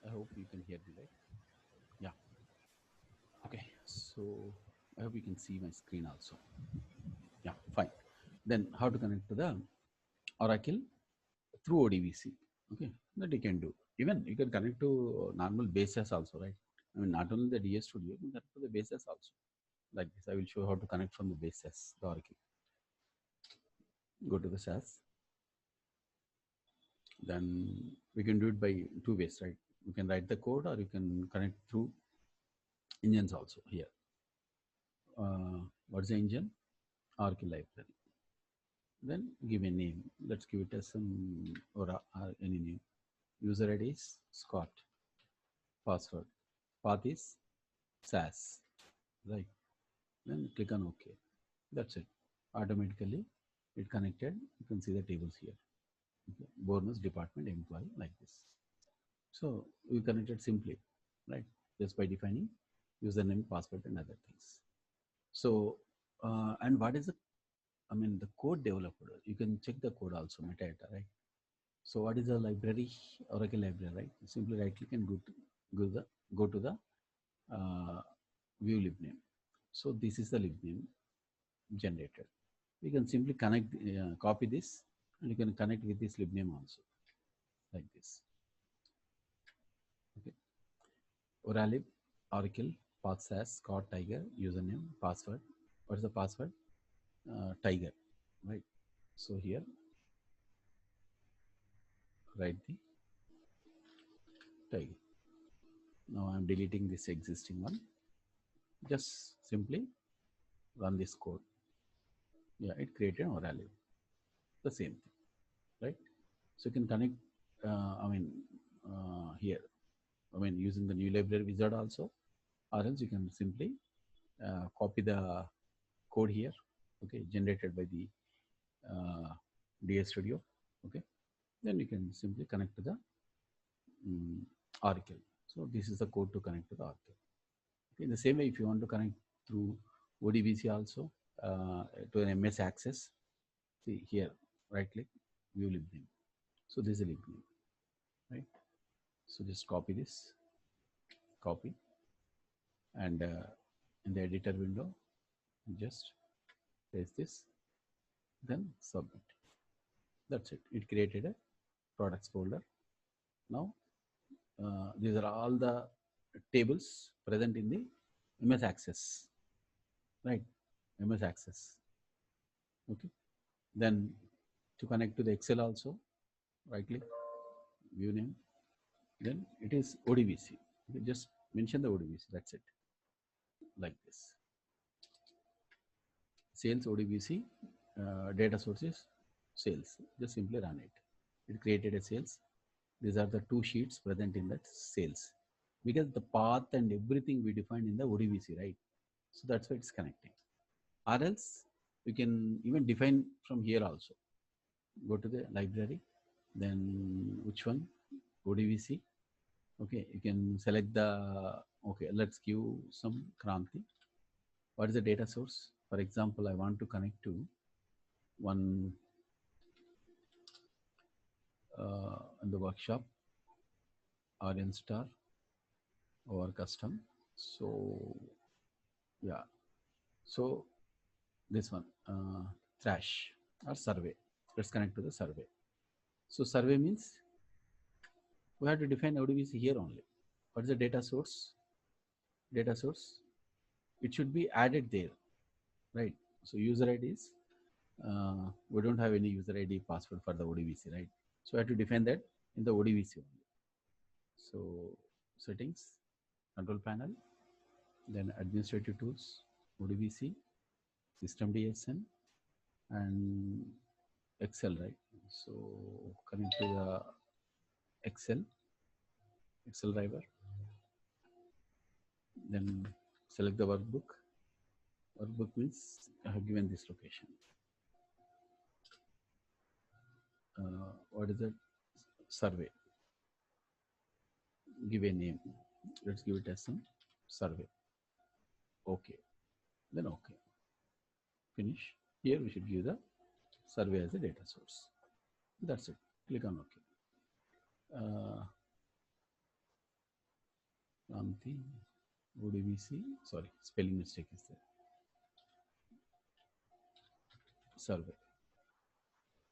I hope you can hear me, right? Yeah. Okay. So I hope you can see my screen also. Yeah, fine. Then how to connect to the Oracle through ODBC? Okay, that you can do. Even you can connect to normal bases also, right? I mean, not only the DS Studio, you can connect to the bases also. Like this, I will show how to connect from the bases, the Oracle. Go to the SAS. Then we can do it by two ways, right? You can write the code or you can connect through engines also here. What's the engine? Oracle library. Then give a name. Let's give it as some or any name. User ID is Scott. Password. Path is SAS. Right. Then click on OK. That's it. Automatically it connected. You can see the tables here. Okay. Bonus department employee like this. So we connected simply, right? Just by defining username, password, and other things. So and what is the the code developed? You can check the code also, metadata, right? So what is the library? Oracle library, right? Simply right click and go to the uh, view libname. So this is the libname generated. You can simply connect, copy this, and you can connect with this libname also, like this. Okay. Oralib, Oracle, path SAS, Scott Tiger, username, password. What is the password? Tiger, right? So here, write the Tiger. Now I'm deleting this existing one. Just simply run this code. Yeah, it created an Oralib. The same thing, right? So you can connect, here, using the new library wizard also, or else you can simply copy the code here, okay, generated by the uh, DS Studio, okay. Then you can simply connect to the Oracle. So this is the code to connect to the Oracle. Okay. In the same way, if you want to connect through ODBC also to an MS Access, see here, right click, view libname. So this is a libname, right? So just copy this, copy, and in the editor window, just paste this, then submit. That's it. It created a products folder. Now, these are all the tables present in the MS Access, right? MS Access. Okay. Then to connect to the Excel also, right click, view name. Then it is ODBC. Okay, just mention the ODBC. That's it. Like this. Sales ODBC, data sources, sales. Just simply run it. It created a sales. These are the two sheets present in that sales, because the path and everything we defined in the ODBC, right? So that's why it's connecting. Or else you can even define from here also. Go to the library, then which one? ODBC. Okay, you can select the, okay, let's give some Kranti. What is the data source? For example, I want to connect to one in the workshop or install or custom. So yeah, so this one, trash or survey. Let's connect to the survey. So survey means we have to define ODBC here only. What is the data source? Data source. It should be added there, right? So user ID is, we don't have any user ID password for the ODBC, right? So I have to define that in the ODBC only. So settings, control panel, then administrative tools, ODBC, system DSN, and Excel, right? So coming to the Excel driver, then select the workbook. Workbook means I have given this location. What is that? Survey. Give a name. Let's give it as some survey. Okay. Then okay. Finish. Here we should give the survey as a data source. That's it. Click on OK. Kranti ODBC. Sorry, spelling mistake is there. Survey.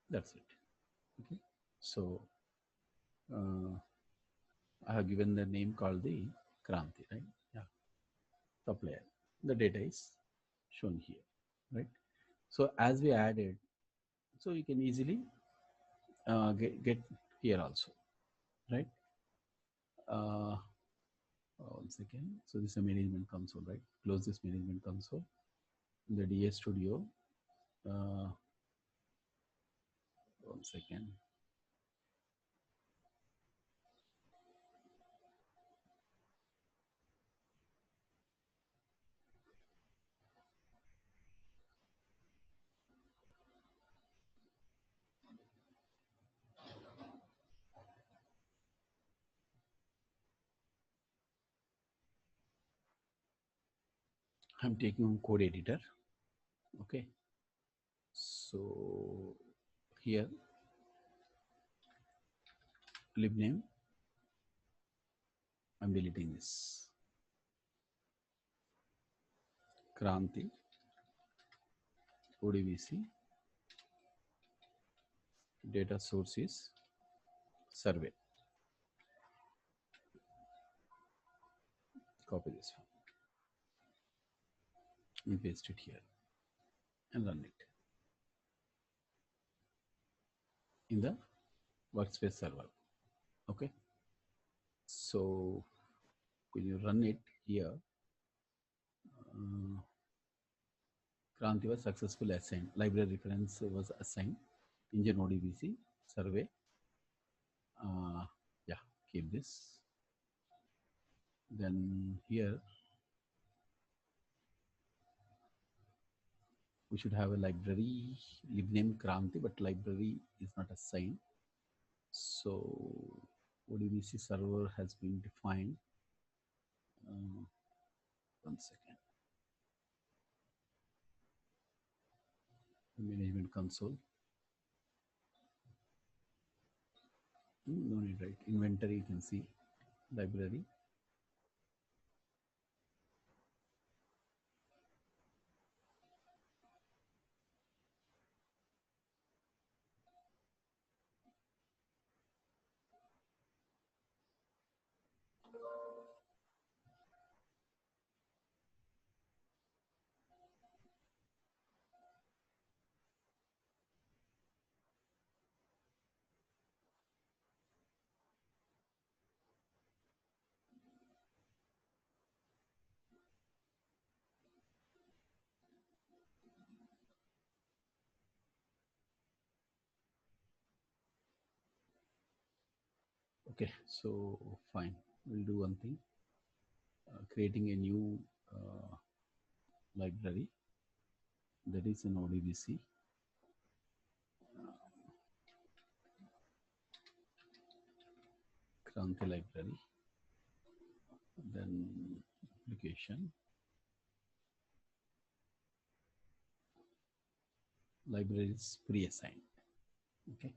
That's it. Okay. So I have given the name called the Kranti, right? Yeah. Supplier. The data is shown here, right? So as we added, so you can easily get here also, right? Uh, One second. So this is a management console, right? Close this management console. In the DI Studio. Uh, One second. I'm taking code editor. Okay. So here lib name. I'm deleting this. Kranti ODBC. Data source is survey. Copy this one and paste it here and run it in the workspace server. Okay. So when you run it here, Kranti was successfully assigned. Library reference was assigned. Engine ODBC survey. Yeah, keep this. Then here we should have a library lib name Kranti, but library is not assigned. So ODBC server has been defined. One second. Management console. No need, right? Inventory, you can see library. Okay, so fine. We'll do one thing. Creating a new library that is in ODBC. Kranti library. Then application. Library is pre-assigned. Okay.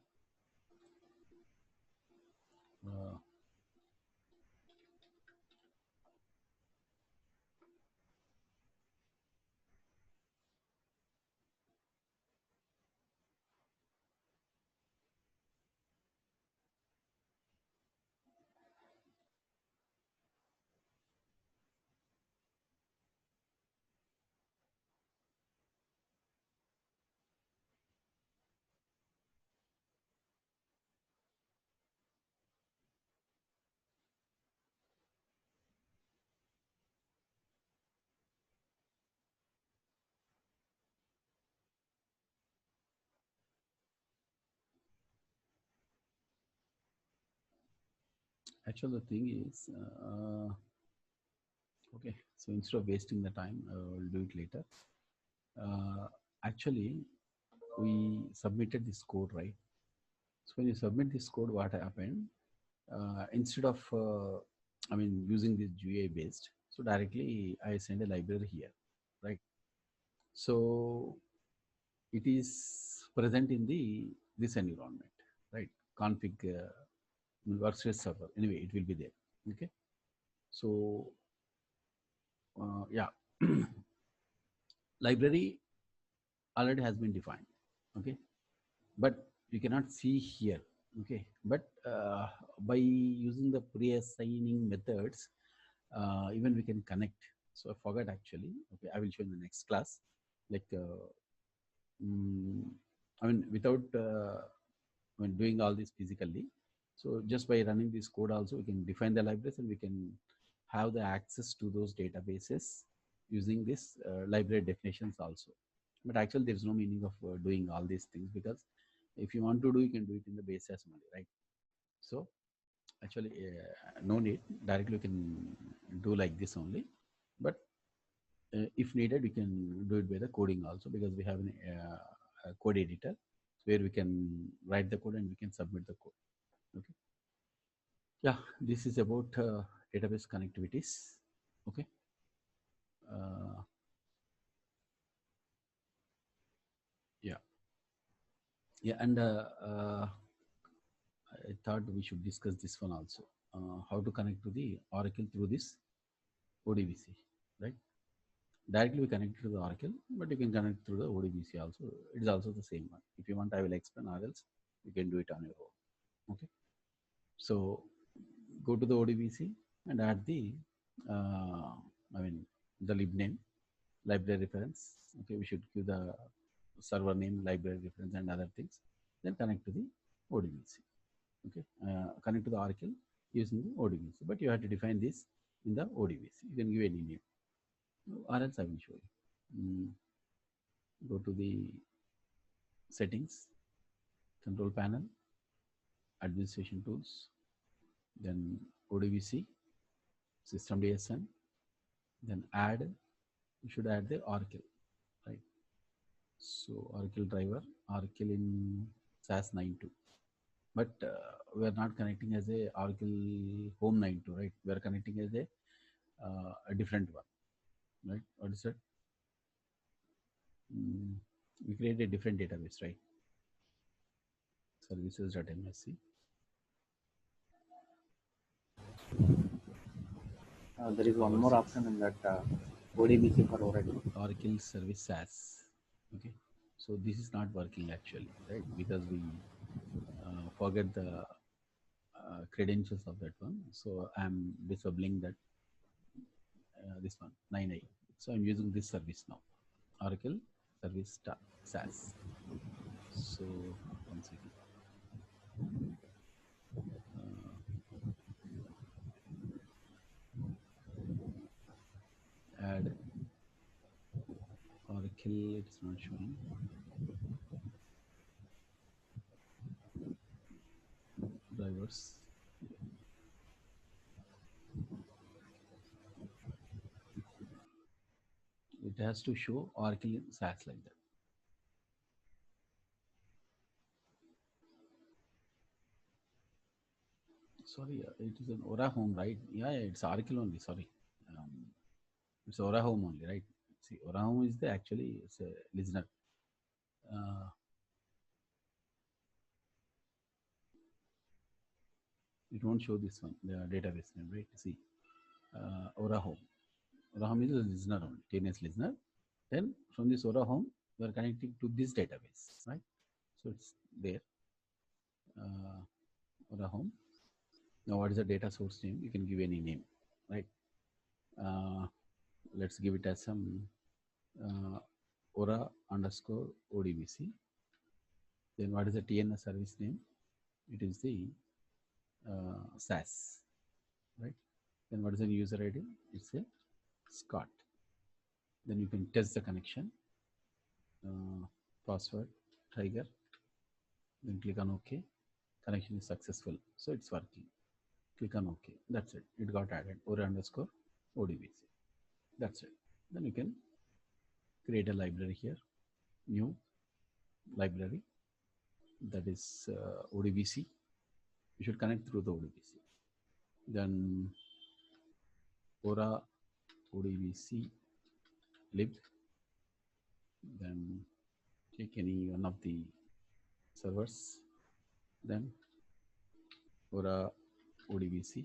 Actually, the thing is, okay, so instead of wasting the time, we'll do it later. Actually, we submitted this code, right? So when you submit this code, what happened? Instead of, using this GUI based, so directly I send a library here, right? So it is present in this environment, right? Config workspace server. Anyway, it will be there. Okay. So yeah, library already has been defined. Okay, but you cannot see here. Okay, but by using the pre-assigning methods, even we can connect. So I forgot actually. Okay, I will show in the next class. Like, I mean, without doing all this physically. So just by running this code also, we can define the libraries and we can have the access to those databases using this library definitions also. But actually, there is no meaning of doing all these things, because if you want to do, you can do it in the base as only, right? So actually, no need. Directly, you can do like this only. But if needed, we can do it by the coding also, because we have a code editor where we can write the code and we can submit the code. Okay. Yeah, this is about database connectivities. Okay. Uh, yeah. Yeah, and I thought we should discuss this one also. How to connect to the Oracle through this ODBC, right? Directly we connect to the Oracle, but you can connect through the ODBC also. It is also the same one. If you want, I will explain, or else you can do it on your own. Okay. So go to the ODBC and add the, I mean, the lib name, library reference. Okay, we should give the server name, library reference, and other things. Then connect to the ODBC. Okay, connect to the Oracle using the ODBC. But you have to define this in the ODBC. You can give any name, or else I will show you. Go to the settings, control panel, administration tools, then ODBC, system DSN, then add. You should add the Oracle, right? So Oracle driver, Oracle in SAS 9.2. But we are not connecting as a Oracle Home 9.2, right? We are connecting as a different one, right? What is that? We create a different database, right? Services.msc. There is one more option in that ODBC for Oracle. Oracle Service SAS. Okay, so this is not working actually, right? Because we forget the credentials of that one. So I'm disabling that, this one 9i. So I'm using this service now, Oracle Service SAS. So one second. Add Oracle. It's not showing. Drivers. It has to show Oracle in SAS like that. Sorry, it is an Aura Home, right? Yeah, it's Oracle only. Sorry, it's Aura Home only, right? See, Aura Home is the actually it's a listener. Uh, it won't show this one, the database name, right? See, Aura Home. Aura Home is a listener only, TNS listener. Then from this Aura Home, we are connecting to this database, right? So it's there. Aura Home. Now, what is the data source name? You can give any name, right? Let's give it as some Aura underscore ODBC. Then what is the TNS service name? It is the SAS, right? Then what is the user ID? It's a Scott. Then you can test the connection. Password, Tiger. Then click on OK. Connection is successful. So it's working. Click on OK. That's it. It got added. Aura underscore ODBC. That's it. Then you can create a library here. New library. That is ODBC. You should connect through the ODBC. Then Aura ODBC lib. Then take any one of the servers. Then Aura ODBC.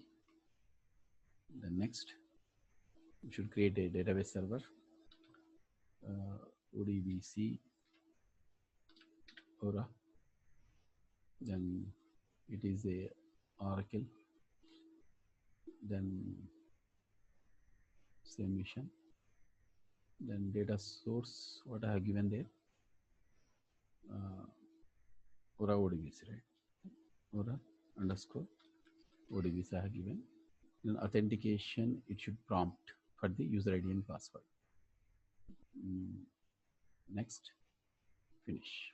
Then next, we should create a database server, ODBC Aura. Then it is a Oracle. Then same mission. Then data source, what I have given there, Aura ODBC, right? Aura underscore ODBC I have given. Then authentication, it should prompt for the user ID and password. Next, finish.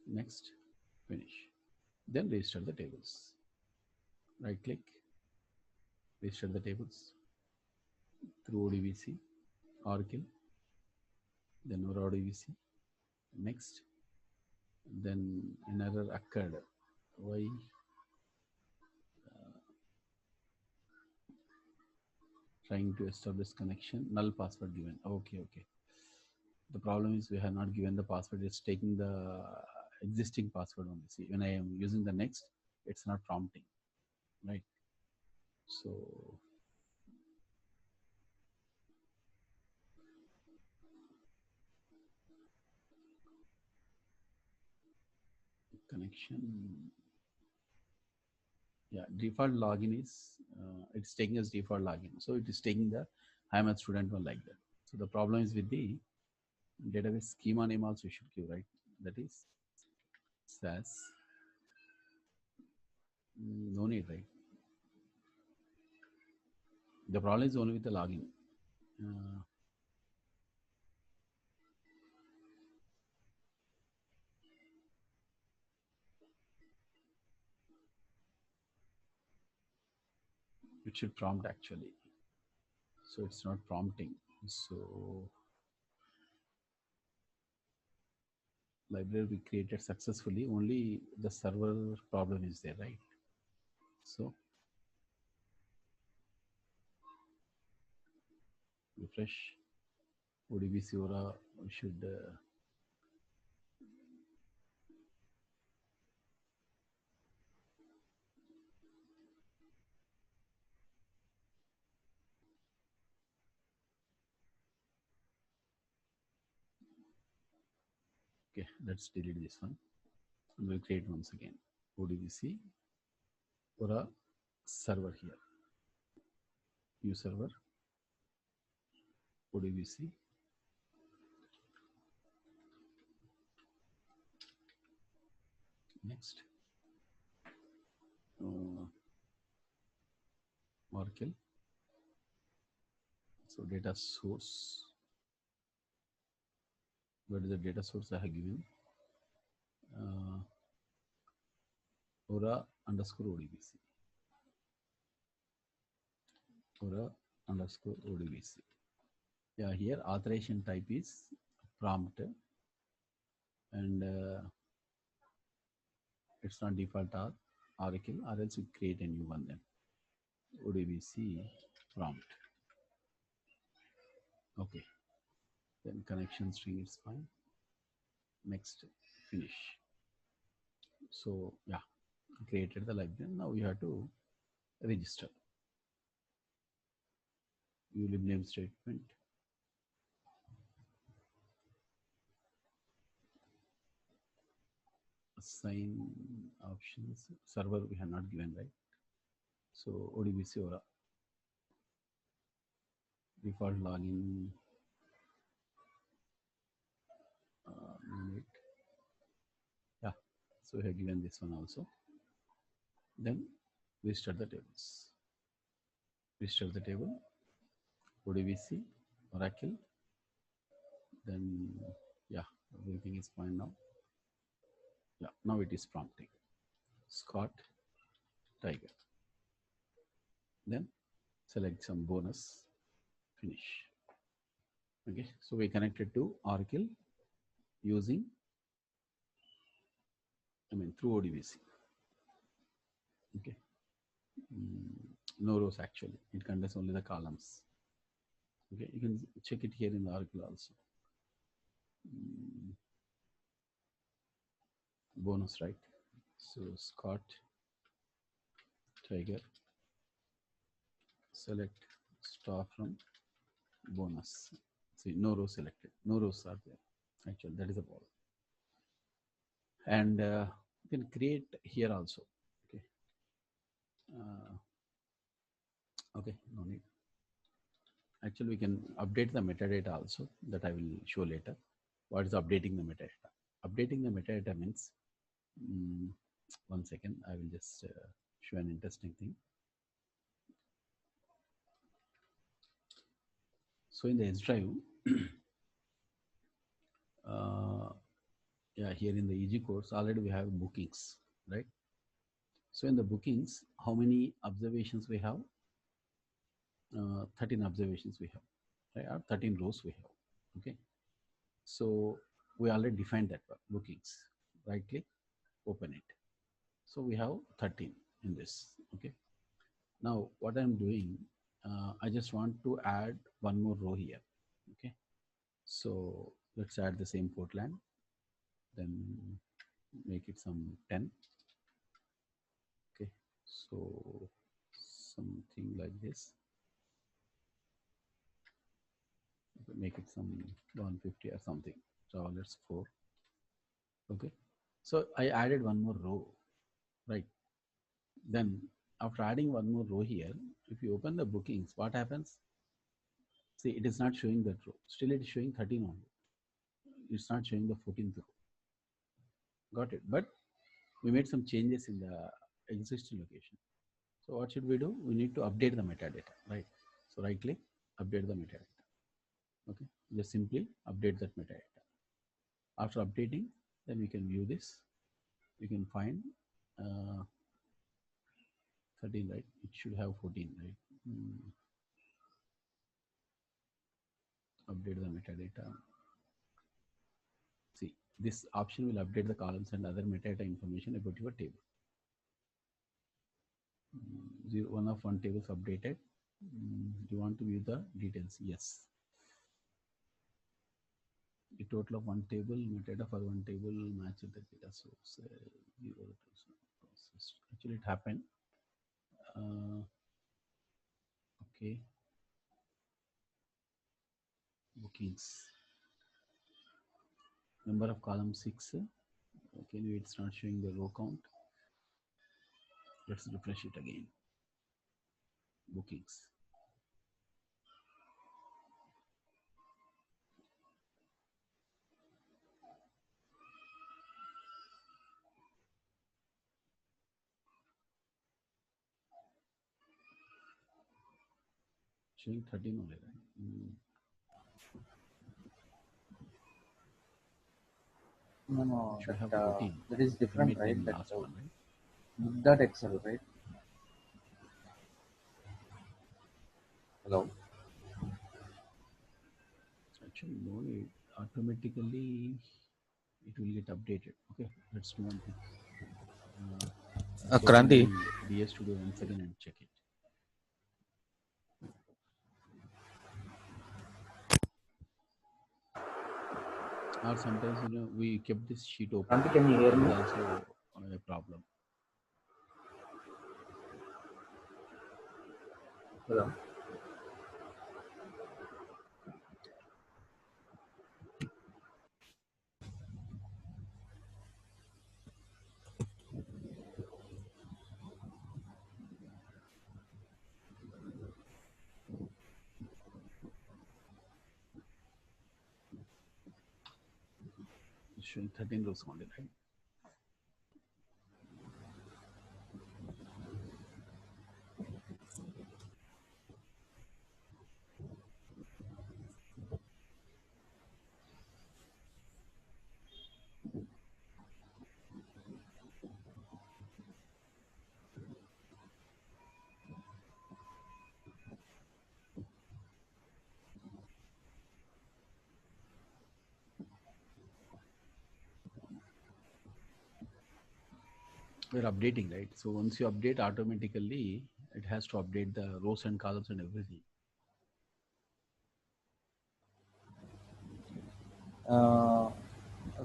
Next, finish. Then register the tables. Right click, register the tables through ODBC, Oracle, then Aura ODBC. Next, then an error occurred. Why? Trying to establish connection, null password given. Okay. The problem is we have not given the password. It's taking the existing password only. See, when I am using the next, it's not prompting, right? So connection, yeah, default login is it's taking as default login. So it is taking the I'm a student one like that. So the problem is with the database schema name also you should give, right? That is SAS. No need, right? The problem is only with the login. It should prompt actually. So it's not prompting. So library we created successfully, only the server problem is there, right? So refresh ODBC Aura, we should okay, let's delete this one and we'll create once again ODBC Aura server here, new server ODBC. Next, Oracle. So data source, where is the data source I have given? Aura underscore ODBC. Aura underscore ODBC. Yeah, here authorization type is prompt, and it's not default Oracle, or else you create a new one then. ODBC prompt. Okay. Then connection string is fine. Next, finish. So yeah, created the library. Now you have to register. Ulib name statement. Assign options. Server we have not given, right? So ODBC Aura. Default login. Yeah, so we have given this one also. Then restart the tables. Restart the table. ODBC, Oracle. Then yeah, everything is fine now. Yeah, now it is prompting. Scott, Tiger. Then select some bonus, finish. Okay, so we connected to Oracle using, through ODBC. Okay, no rows actually, it contains only the columns. Okay, you can check it here in the Oracle also. Bonus, right? So Scott, Tiger, select star from bonus. See, no row selected, no rows are there. Actually, that is a problem. And you can create here also. Okay. Okay, no need. Actually, we can update the metadata also, that I will show later. What is updating the metadata? Updating the metadata means, 1 second, I will just show an interesting thing. So in the S drive, yeah, here in the EG course, already we have bookings, right? So in the bookings, how many observations we have? 13 observations we have, right? Or 13 rows we have, okay? So we already defined that one, bookings. Right click, open it. So we have 13 in this, okay? Now what I'm doing, I just want to add one more row here, okay? So let's add the same Portland, then make it some 10, okay? So something like this, make it some 150 or something. So let's 4, okay? So I added one more row, right? Then after adding one more row here, if you open the bookings, what happens? See, it is not showing that row. Still it is showing 13 only. It's not showing the 14th row. Got it? But we made some changes in the existing location. So what should we do? We need to update the metadata, right? So right click, update the metadata. Okay, just simply update that metadata. After updating, then we can view this. You can find 13, right? It should have 14, right? Update the metadata. See, this option will update the columns and other metadata information about your table. 1 of 1 tables updated. Do you want to view the details? Yes. The total of 1 table, metadata for 1 table, match the data source. 0 process. Actually, it happened. Okay. Bookings. Number of columns 6. Okay, it's not showing the row count. Let's refresh it again. Bookings. Showing 13 only, right? No, Should have that 14. that is We different, made right? them That last one, right? book.excel, right? Hello. Actually, no, it automatically it will get updated. Okay, let's do one thing. Let's open Kranti. the DS Studio once again and check it. Or sometimes, we kept this sheet open. Kranti, can you hear That is me? also a problem. Hello. It's showing 13 rows only, right? We're updating, right? So once you update, automatically it has to update the rows and columns and everything.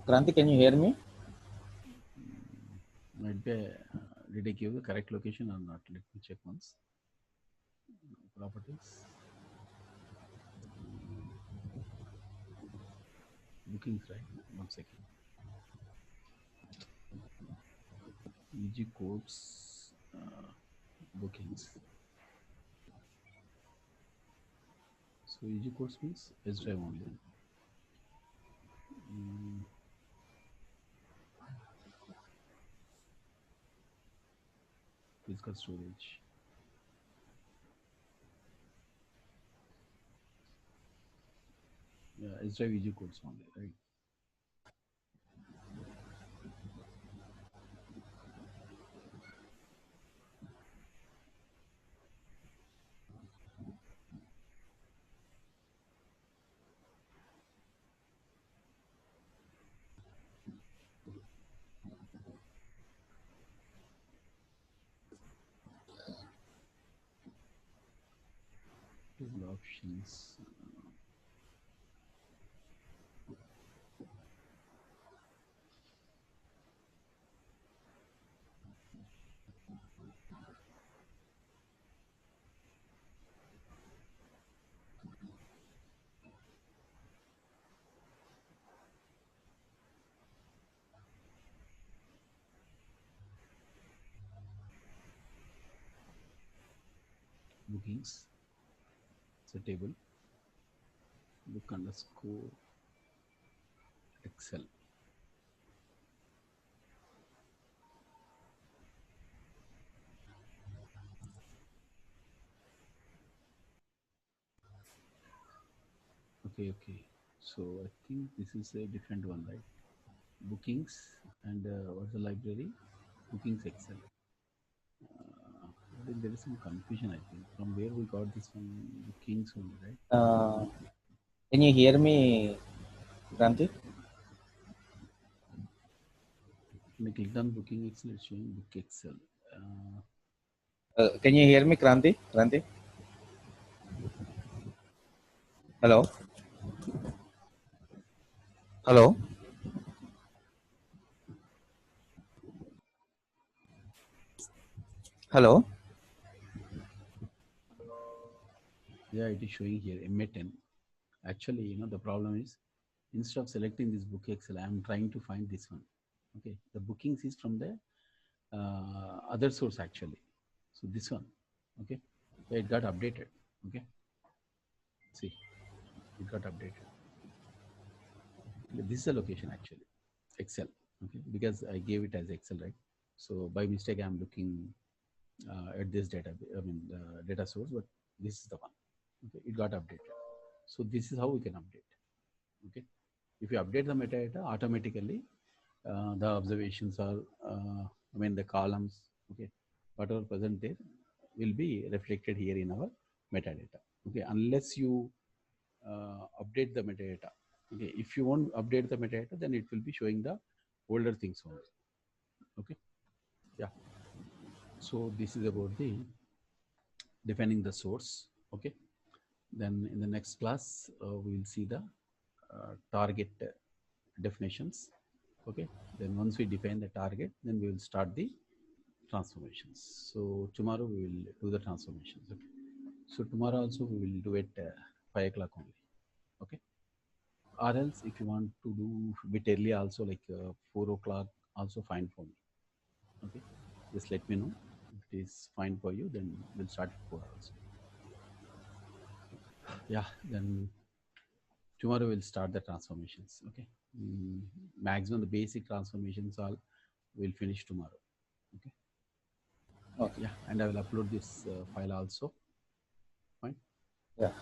Kranti, can you hear me? Might be, did I give the correct location or not? Let me check once. properties, bookings, right? 1 second. EG codes, bookings. So EG codes means S drive only. Physical storage. Yeah, S drive EG codes only, right? Table options. Bookings. It's a table. Book underscore Excel. Okay. So I think this is a different one, right? Bookings and what's the library? Bookings Excel. I think there is some confusion, I think. From where we got this one, bookings only, right? Can you hear me, Kranti? When I clicked on booking Excel, it's showing book Excel. Can you hear me, Kranti? Kranti? Hello? Hello? Hello? Yeah, it is showing here MA10. Actually, the problem is instead of selecting this book Excel, I am trying to find this one. Okay, the bookings is from the other source actually. So this one, okay, so it got updated. Okay, see, it got updated. This is a location actually, Excel. Okay, because I gave it as Excel, right? So by mistake, I'm looking at this data. I mean, data source, but this is the one. Okay, it got updated. So this is how we can update. Okay, if you update the metadata, automatically the observations are, the columns, okay, whatever present there will be reflected here in our metadata. Okay, unless you update the metadata. Okay, if you won't update the metadata, then it will be showing the older things only. Okay, yeah. So this is about the defining the source. Okay, then in the next class we will see the target definitions. Okay, then once we define the target, then we will start the transformations. So tomorrow we will do the transformations. Okay, so tomorrow also we will do it 5 o'clock only. Okay, or else if you want to do a bit early also, like 4 o'clock also fine for me. Okay, just let me know if it is fine for you, then we'll start at 4 also. Yeah, then tomorrow we'll start the transformations. Okay, maximum the basic transformations all will finish tomorrow. Okay. Okay. Yeah, and I will upload this file also. Fine. Yeah.